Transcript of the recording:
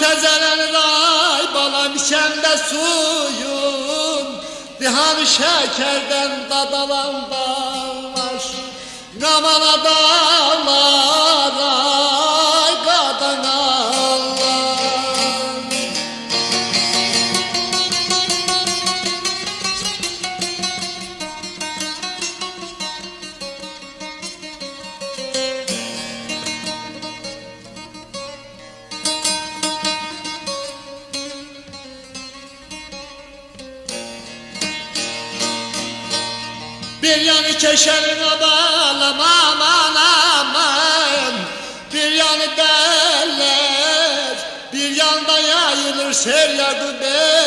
tezelenir ay balam içende suyun, dihan şekerden dadalan dağlar. Namana dağlar ay qadan ağlar. Bir yanı keşeline bağlam aman aman, bir yanı derler, bir yanda yayılır seryadı be.